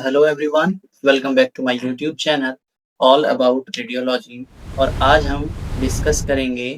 Hello everyone, welcome back to my YouTube channel all about radiology. और आज हम discuss करेंगे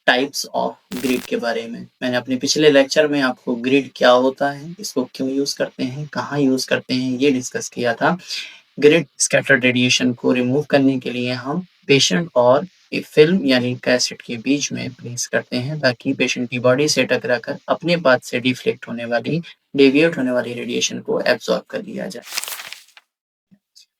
टाइप्स ऑफ ग्रिड के बारे में। मैंने अपने पिछले लेक्चर में आपको ग्रिड क्या होता है, इसको क्यों यूज़ करते हैं, कहाँ यूज़ करते हैं, ये डिस्कस किया था। ग्रिड स्कैटर्ड रेडिएशन को रिमूव करने के लिए हम पेशेंट और एक फिल्म यानी कैसेट के बीच में प्लेस करते हैं ताकि पेशेंट की बॉडी से टकराकर अपने पाथ से डिफ्लेक्ट होने वाली डेविएट होने वाली रेडिएशन को एब्जॉर्ब कर लिया जाए।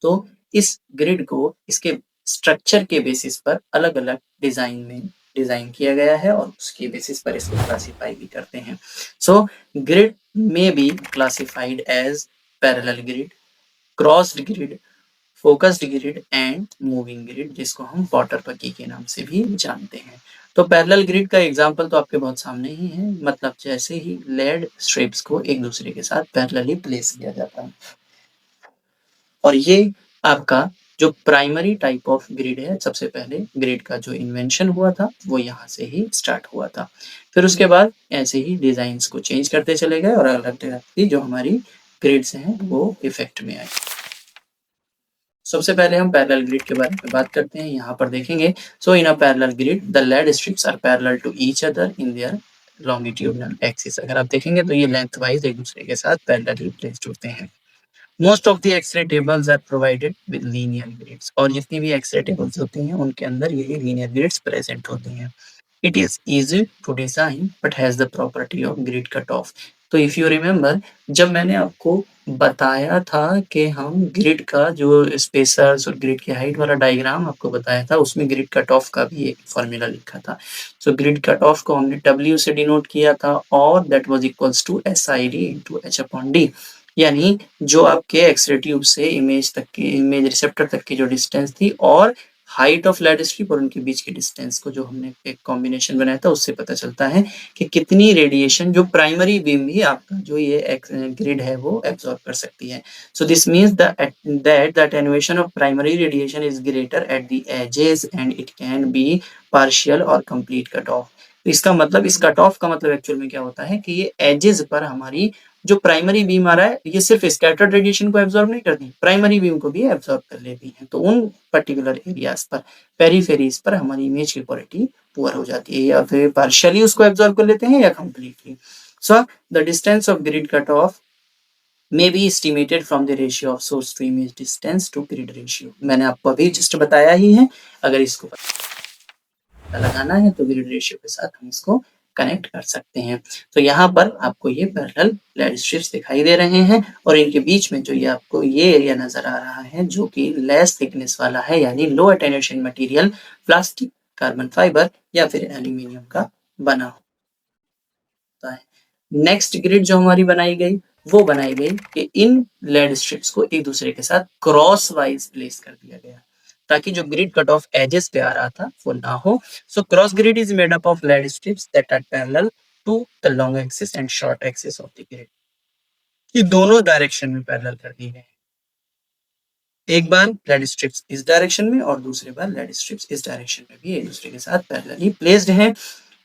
तो इस ग्रिड को इसके स्ट्रक्चर के बेसिस पर अलग-अलग डिज़ाइन में डिज़ाइन किया गया है और उसके बेसिस पर इसको क्लासिफाई भी करते हैं। So grid may be classified as parallel grid, crossed grid, focused grid and moving grid, जिसको हम वाटर पकी के नाम से भी जानते हैं। तो पैरेलल ग्रिड का एग्जांपल तो आपके बहुत सामने ही है, मतलब जैसे ही लेड स्ट्रिप्स को एक दूसरे के साथ पैरेलली प्लेस किया जाता है। और ये आपका जो प्राइमरी टाइप ऑफ ग्रिड है, सबसे पहले ग्रिड का जो इन्वेंशन हुआ था वो यहाँ से ही स्टार्ट हुआ था। फिर उसके बाद ऐसे ही डिजाइन्स को चेंज करते चले गए और अलग तरह की जो हमारी ग्रिड्स हैं वो इफेक्ट में आई। सबसे पहले हम पैरेलल ग्रिड के बारे में बात करते हैं। यहाँ पर देखेंगे, so in a parallel grid the lead strips are parallel to each other in their longitudinal axis. अगर आप देखेंगे तो ये लेंथ वाइज एक दूसरे के साथ पैरेलली प्लेस्ड होते हैं। Most of the X-ray tables are provided with linear grids, और जितनी भी एक्स-रे टेबल्स होती हैं उनके अंदर ये लीनियर ग्रिड्स प्रेजेंट होती हैं। It is easy to design but has the property of grid cutoff. तो इफ यू रिमेम्बर, जब मैंने आपको बताया था कि हम ग्रिड का जो स्पेसर्स और ग्रिड की हाइट वाला डायग्राम आपको बताया था, उसमें ग्रिड कट ऑफ का भी एक फॉर्मूला लिखा था। सो ग्रिड कट ऑफ को हमने W से डिनोट किया था और that was equals to SID into H/D, यानी जो आपके एक्स-रे ट्यूब से इमेज रिसेप्टर तक की जो डिस्टेंस थी और हाइट ऑफ लेड स्ट्रिप और उनके बीच के डिस्टेंस को जो हमने एक कॉम्बिनेशन बनाया था उससे पता चलता है कि कितनी रेडिएशन जो प्राइमरी बीम भी आपका जो ये ग्रिड है वो एब्जॉर्ब कर सकती है। So this means that the attenuation of primary radiation is greater at the edges and it can be partial or complete cut off. तो इसका मतलब, इस कट ऑफ का मतलब एक्चुअल में क्या होता है कि ये एजेस पर हमारी जो प्राइमरी बीम आ रहा है ये सिर्फ स्कैटर्ड रेडिएशन को एब्जॉर्ब नहीं करती, प्राइमरी बीम को भी एब्जॉर्ब कर लेती है। तो उन पर्टिकुलर एरियाज पर, पेरीफेरीज पर हमारी इमेज की क्वालिटी पुअर हो जाती है, या फिर पार्शियली उसको एब्जॉर्ब कर लेते हैं या completely. So the distance of grid cut of may be estimated from the ratio of source to image distance to grid ratio। मैंने आपको अभी जस्ट बताया ही है। अगर इसको पता लगाना है तो ग्रिड रेशियो के साथ हम इसको कनेक्ट कर सकते हैं। तो यहाँ पर आपको ये पैरेलल लेड स्ट्रिप्स दिखाई दे रहे हैं और इनके बीच में जो ये आपको ये एरिया नजर आ रहा है जो कि लेस थिकनेस वाला है, यानी low attenuation material, plastic, carbon fibre या फिर एल्यूमिनियम का बना होता है। नेक्स्ट ग्रिड जो हमारी बनाई गई वो बनाई गई कि इन लेड स्ट्रिप्स को एक दूसरे के साथ क्रॉस वाइज प्लेस कर दिया गया ताकि जो ग्रिड कट ऑफ एजेस पे आ रहा था वो ना हो। So cross grid is made up of lead strips that are parallel to the long axis and short axis of the grid. ये दोनों डायरेक्शन में पैरेलल कर दी गई। एक बार लेड स्ट्रिप्स इस डायरेक्शन में और दूसरे बार लेड स्ट्रिप्स इस डायरेक्शन में भी एक दूसरे के साथ पैरेलली प्लेस्ड हैं।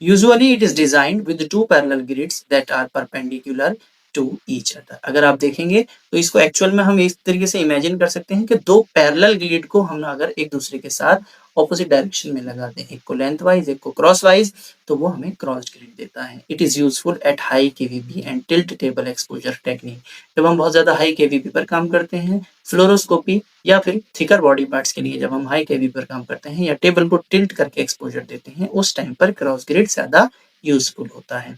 Usually it is designed with two parallel grids that are perpendicular to each other. अगर आप देखेंगे तो इसको एक्चुअल में हम इस तरीके से इमेजिन कर सकते हैं कि दो पैरेलल ग्रिड को हम अगर एक दूसरे के साथ ऑपोजिट डायरेक्शन में लगा दें, एक को लेंथ वाइज एक को क्रॉस वाइज, तो वो हमें क्रॉस्ड ग्रिड देता है। It is useful at high KVP and tilt table exposure technique. जब हम बहुत ज्यादा हाई केवीपी पर काम करते हैं, फ्लोरोस्कोपी या फिर थिकर बॉडी पार्ट्स के लिए जब हम हाई केवी पर काम करते हैं या टेबल को टिल्ट करके एक्सपोजर देते हैं, उस टाइम पर क्रॉस ग्रिड ज्यादा यूजफुल होता है।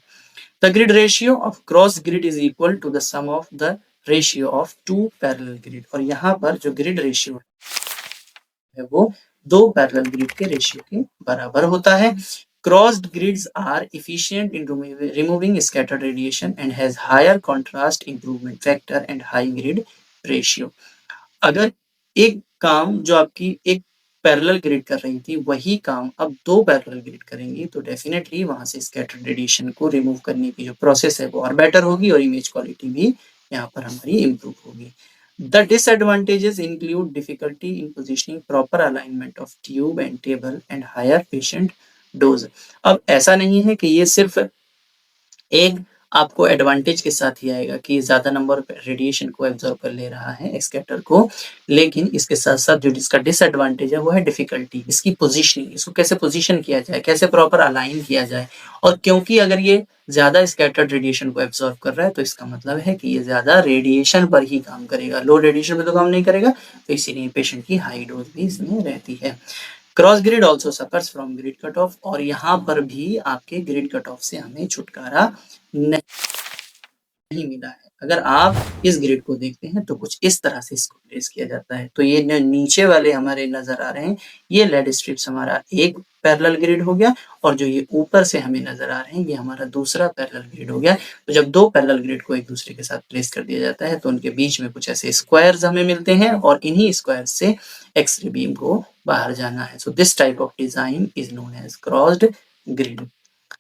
The grid ratio of cross grid is equal to the sum of the ratio of two parallel grid. और यहाँ पर जो ग्रिड रेशियो है वो दो पैरेलल ग्रिड के रेशियो के बराबर होता है। Crossed grids are efficient in removing scattered radiation and has higher contrast improvement factor and high grid ratio। अगर एक काम जो आपकी एक पैरेलल ग्रिड कर रही थी वही काम अब दो पैरेलल ग्रिड करेंगी तो डेफिनेटली वहां से स्कैटर्ड रेडिएशन को रिमूव करने की जो प्रोसेस है वो और बेटर होगी और इमेज क्वालिटी भी यहाँ पर हमारी इम्प्रूव होगी। The disadvantages include difficulty in positioning proper alignment of tube and table and higher patient dose। अब ऐसा नहीं है कि ये सिर्फ एक आपको एडवांटेज के साथ ही आएगा कि ज़्यादा नंबर ऑफ रेडिएशन को एब्ज़ॉर्ब कर ले रहा है स्कैटर को, लेकिन इसके साथ-साथ जो इसका डिसएडवांटेज है वो है डिफ़िकल्टी, इसकी पोज़ीशनिंग, इसको कैसे पोज़ीशन किया जाए, कैसे प्रॉपर अलाइन किया जाए। और क्योंकि अगर ये ज़्यादा स्कैटर्ड रेडिएशन को एब्ज़ॉर्ब कर रहा है, तो इसका मतलब है कि ये ज़्यादा रेडिएशन पर ही काम करेगा, लो रेडिएशन पे तो काम नहीं करेगा, तो इसीलिए पेशेंट की हाई डोज़ भी इसमें रहती है। Cross grid also suffers from grid cut off, और यहाँ पर भी आपके ग्रिड कट ऑफ से हमें छुटकारा नहीं मिला है। अगर आप इस ग्रिड को देखते हैं तो कुछ इस तरह से इसको प्लेस किया जाता है। तो ये न नीचे वाले हमारे नज़र आ रहे हैं, ये लेड स्ट्रिप्स हमारा एक पैरेलल ग्रिड हो गया, और जो ये ऊपर से हमें नज़र आ रहे हैं ये हमारा दूसरा पैरेलल ग्रिड हो गया। तो जब 2 पैरेलल ग्रिड को एक दूसरे के साथ प्लेस कर दिया जाता है तो उनके बीच में कुछ ऐसे स्क्वायर्स हमें मिलते हैं, और इन्हीं स्क्वायर्स से एक्स-रे बीम को बाहर जाना है। So this type of design is known as crossed grid.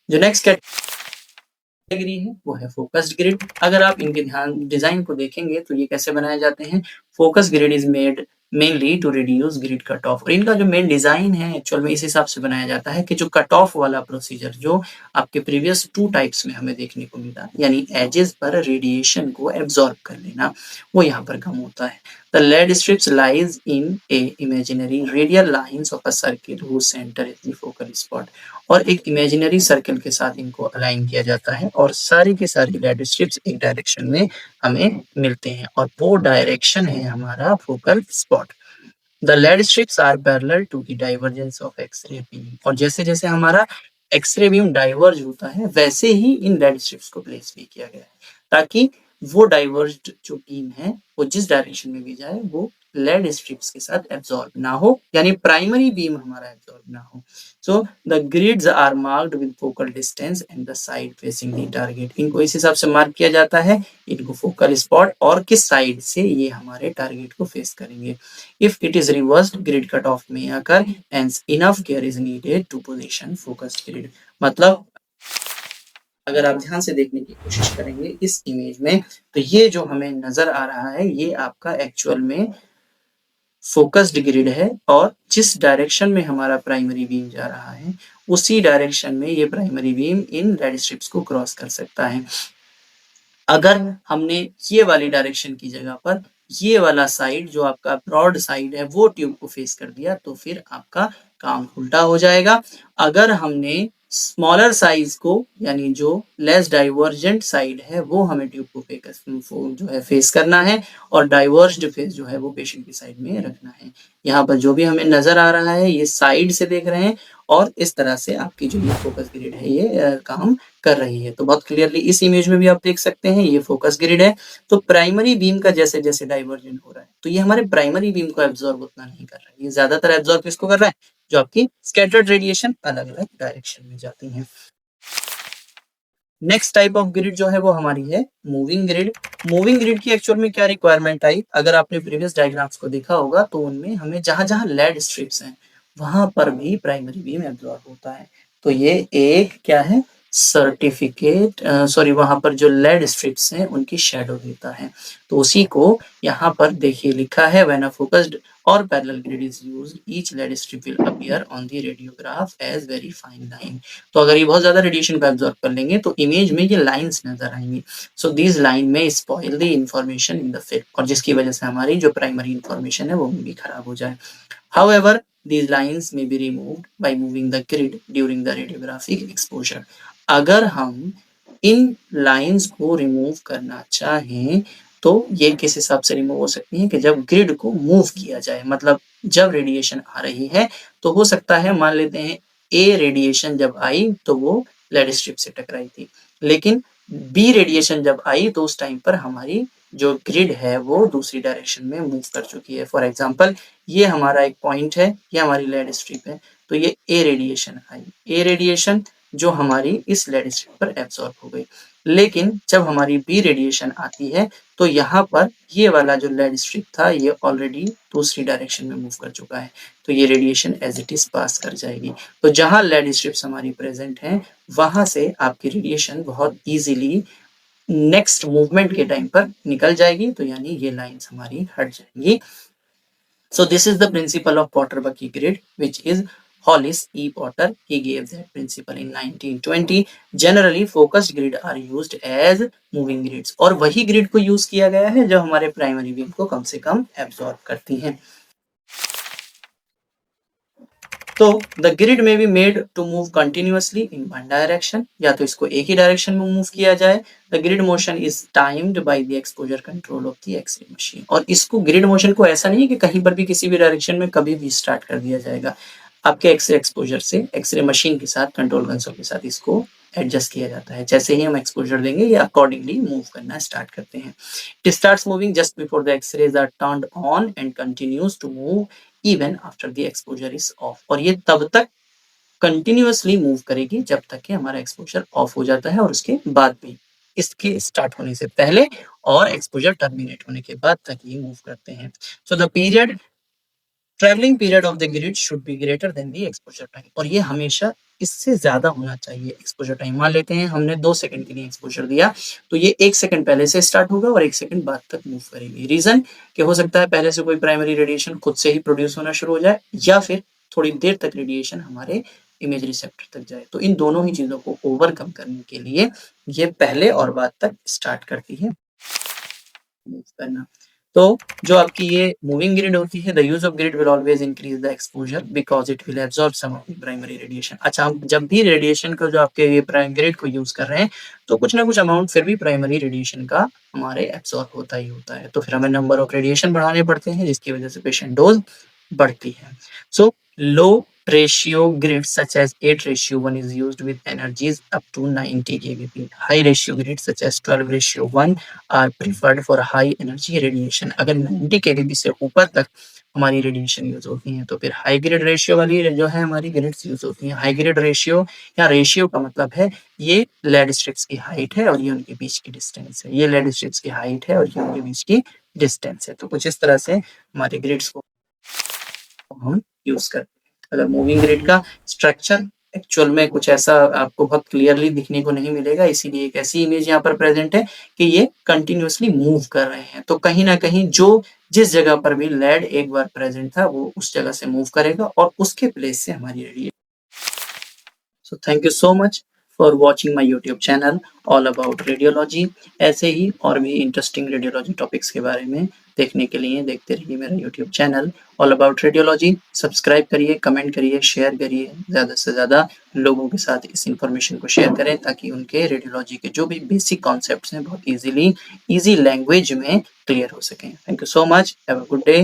जो नेक्स्ट कैटेगरी है वो है फोकस्ड ग्रिड। अगर आप इनके ध्यान डिजाइन को देखेंगे तो ये कैसे बनाए जाते हैं। Focus grid is made mainly to reduce grid cut off, और इनका जो मेन डिजाइन है एक्चुअल में इस हिसाब से बनाया जाता है कि जो कट ऑफ वाला प्रोसीजर जो आपके प्रीवियस 2 टाइप्स में हमें देखने को मिला, यानी एजेस पर रेडिएशन को एब्जॉर्ब कर लेना, वो यहाँ पर कम होता है। The lead strips lies in a imaginary radial lines of a circle whose center is the focal spot, और एक इमेजिनरी सर्कल के साथ इनको अलाइन किया जाता है, और सारी की सारी लेड स्ट्रिप्स एक डायरेक्शन में हमें मिलते हैं, और वो डायरेक्शन है हमारा focal spot. The lead strips are parallel to the divergence of X-ray beam, और जैसे जैसे हमारा एक्सरे बीम डाइवर्ज होता है वैसे ही इन लेड स्ट्रिप्स को प्लेस भी किया गया है, ताकि वो डाइवर्ज्ड जो बीम है वो जिस डायरेक्शन में भी जाए वो लेड स्ट्रिप्स के साथ एब्जॉर्ब ना हो, यानी प्राइमरी बीम हमारा एब्जॉर्ब ना हो। So the grids are marked with focal distance and the side facing the target, इनको इस हिसाब से मार्क किया जाता है, इनको फोकल स्पॉट और किस साइड से ये हमारे टारगेट को फेस करेंगे। If it is reversed, grid cutoff may occur, hence enough care is needed to position focus grid। मतलब अगर आप ध्यान से देखने की कोशिश करेंगे इस इमेज में, तो ये जो हमें नजर आ रहा है ये आपका एक्चुअल में फोकस्ड ग्रिड है, और जिस डायरेक्शन में हमारा प्राइमरी बीम जा रहा है उसी डायरेक्शन में ये primary beam in red strips को क्रॉस कर सकता है। अगर हमने ये वाली डायरेक्शन की जगह पर ये वाला साइड जो आपका ब्रॉड साइड है वो ट्यूब को फेस कर दिया तो फिर आपका काम उल्टा हो जाएगा। अगर हमने स्मॉलर साइज को, यानी जो लेस डाइवर्जेंट साइड है वो हमें ट्यूब को जो है फेस करना है, और डाइवर्ज्ड फेस जो है वो पेशेंट की साइड में रखना है। यहाँ पर जो भी हमें नजर आ रहा है ये साइड से देख रहे हैं, और इस तरह से आपकी जो ये फोकस ग्रिड है ये काम कर रही है। तो बहुत क्लियरली इस इमेज में भी आप देख सकते हैं ये फोकस ग्रिड है। तो प्राइमरी बीम का जैसे जैसे डाइवर्जन हो रहा है तो ये हमारे प्राइमरी बीम को एब्जॉर्ब उतना नहीं कर रहा है, ये ज्यादातर एब्जॉर्ब किसको कर रहा है, जो आपकी स्कैटर्ड रेडिएशन अलग अलग डायरेक्शन में जाती है। नेक्स्ट टाइप ऑफ ग्रिड जो है वो हमारी है मूविंग ग्रिड। मूविंग ग्रिड की एक्चुअल में क्या रिक्वायरमेंट आई, अगर आपने प्रीवियस डायग्राम्स को देखा होगा तो उनमें हमें जहां जहां लेड स्ट्रिप्स हैं वहां पर भी प्राइमरी बीम एब्जॉर्ब होता है। तो ये एक क्या है सर्टिफिकेट सॉरी वहां पर जो लेड स्ट्रिप्स हैं उनकी शेडो देता है। तो उसी को यहाँ पर देखिए लिखा है, when a focused or parallel grid is used, each lead strip will appear on the radiograph as very fine line। तो अगर ये बहुत ज्यादा रेडिएशन को एब्जॉर्ब कर लेंगे तो इमेज में ये लाइंस नजर आएंगी। सो दिस लाइन में spoil the information in the film, और जिसकी वजह से हमारी जो प्राइमरी इंफॉर्मेशन है वो भी खराब हो जाए। However, these lines may be removed by moving the grid during the radiographic exposure। अगर हम इन लाइंस को रिमूव करना चाहें तो ये किस हिसाब से रिमूव हो सकती है कि जब ग्रिड को मूव किया जाए, मतलब जब रेडिएशन आ रही है तो हो सकता है मान लेते हैं ए रेडिएशन जब आई तो वो लेड स्ट्रिप से टकराई थी, लेकिन बी रेडिएशन जब आई तो उस टाइम पर हमारी जो ग्रिड है वो दूसरी डायरेक्शन में मूव कर चुकी है। फॉर एग्जांपल ये हमारा एक पॉइंट है, ये हमारी लेड स्ट्रिप है, तो ये ए रेडिएशन आई, ए रेडिएशन जो हमारी इस लेड स्ट्रिप पर एब्सॉर्ब हो गई, लेकिन जब हमारी बी रेडिएशन आती है तो यहाँ पर ये वाला जो लेड स्ट्रिप था ये ऑलरेडी दूसरी डायरेक्शन में मूव कर चुका है, तो ये radiation as it is pass कर जाएगी। तो जहां लेड स्ट्रिप्स हमारी प्रेजेंट हैं वहां से आपकी रेडिएशन बहुत इजीली नेक्स्ट मूवमेंट के टाइम पर निकल जाएगी, तो यानी ये लाइंस हमारी हट जाएंगी। So this is the principle of Potter-Bucky grid, which is Hollis E. Potter, he gave that principle in 1920. Generally, focused grid are used as moving grids. और वही grid को use किया गया है जो हमारे primary beam को कम से कम absorb करती हैं। तो the grid may be made to move continuously in one direction, या तो इसको एक ही डायरेक्शन में मूव किया जाए। The grid motion is timed by the exposure control of the X-ray machine. और इसको ग्रिड मोशन को ऐसा नहीं है कि कहीं पर भी किसी भी डायरेक्शन में कभी भी स्टार्ट कर दिया जाएगा। आपके एक्सरे एक्सपोजर से एक्सरे मशीन के साथ कंट्रोल कंसोल के साथ इसको एडजस्ट किया जाता है। जैसे ही हम एक्सपोजर देंगे ये अकॉर्डिंगली मूव करना स्टार्ट करते हैं। It starts moving just before the X-rays are turned on and continues to move even after the exposure is off. और ये तब तक कंटिन्यूअसली मूव करेगी जब तक कि हमारा एक्सपोजर ऑफ हो जाता है और उसके बाद भी। इसके स्टार्ट होने से पहले और एक्सपोजर टर्मिनेट होने के बाद तक ये मूव करते हैं। So the period travelling period of the grid should be greater than the exposure time. और ये हमेशा इससे ज्यादा होना चाहिए एक्सपोजर टाइम। मान लेते हैं हमने 2 सेकंड के लिए एक्सपोजर दिया, तो ये 1 सेकंड पहले से स्टार्ट होगा और 1 सेकंड बाद तक मूव करेगी। रीजन कि हो सकता है पहले से कोई प्राइमरी रेडिएशन खुद से ही प्रोड्यूस होना शुरू हो जाए, या फिर थोड़ी देर तक रेडिएशन हमारे इमेज रिसेप्टर तक जाए। तो इन दोनों ही चीजों को ओवरकम करने के लिए ये पहले और बाद तक स्टार्ट करती है मूव करना। तो जो आपकी ये मूविंग ग्रिड होती है, the use of grid will always increase the exposure because it will absorb some of the primary radiation. अच्छा, हम जब भी रेडिएशन को जो आपके ये ग्रिड को यूज कर रहे हैं, तो कुछ ना कुछ अमाउंट फिर भी प्राइमरी रेडिएशन का हमारे एब्जॉर्ब होता ही होता है। तो फिर हमें नंबर ऑफ रेडिएशन बढ़ाने पड़ते हैं, जिसकी वजह से पेशेंट डोज बढ़ती है। सो लो ratio grids such as 8:1 is used with energies up to 90 kVp. High ratio grids such as 12:1 are preferred for high energy radiation. अगर 90 kVp से ऊपर तक हमारी रेडिएशन यूज होती है, तो फिर हाई ग्रिड रेशियो वाली जो है हमारी ग्रिड्स यूज होती हैं। हाई ग्रिड रेशियो या रेशियो का मतलब है ये लेड स्ट्रिप्स की हाइट है और ये उनके बीच की डिस्टेंस है। ये लेड स्ट्रिप्स की हाइट है और ये उनके बीच की डिस्टेंस है। तो कुछ इस तरह से हमारे ग्रिड्स को हम यूज करते हैं। अगर मूविंग ग्रिड का स्ट्रक्चर एक्चुअल में कुछ ऐसा आपको बहुत क्लियरली दिखने को नहीं मिलेगा, इसीलिए एक ऐसी इमेज यहाँ पर प्रेजेंट है कि ये कंटिन्यूअसली मूव कर रहे हैं। तो कहीं ना कहीं जो जिस जगह पर भी लेड एक बार प्रेजेंट था वो उस जगह से मूव करेगा और उसके प्लेस से हमारी radiation. So thank you so much for watching my YouTube channel all about radiology. ऐसे ही और भी इंटरेस्टिंग रेडियोलॉजी टॉपिक्स के बारे में देखने के लिए देखते रहिए मेरा YouTube channel all about radiology. Subscribe करिए, कमेंट करिए, शेयर करिए, ज़्यादा से ज़्यादा लोगों के साथ इस इंफॉर्मेशन को शेयर करें ताकि उनके रेडियोलॉजी के जो भी बेसिक कॉन्सेप्ट्स हैं बहुत ईजी लैंग्वेज में क्लियर हो सकें। Thank you so much, have a good day.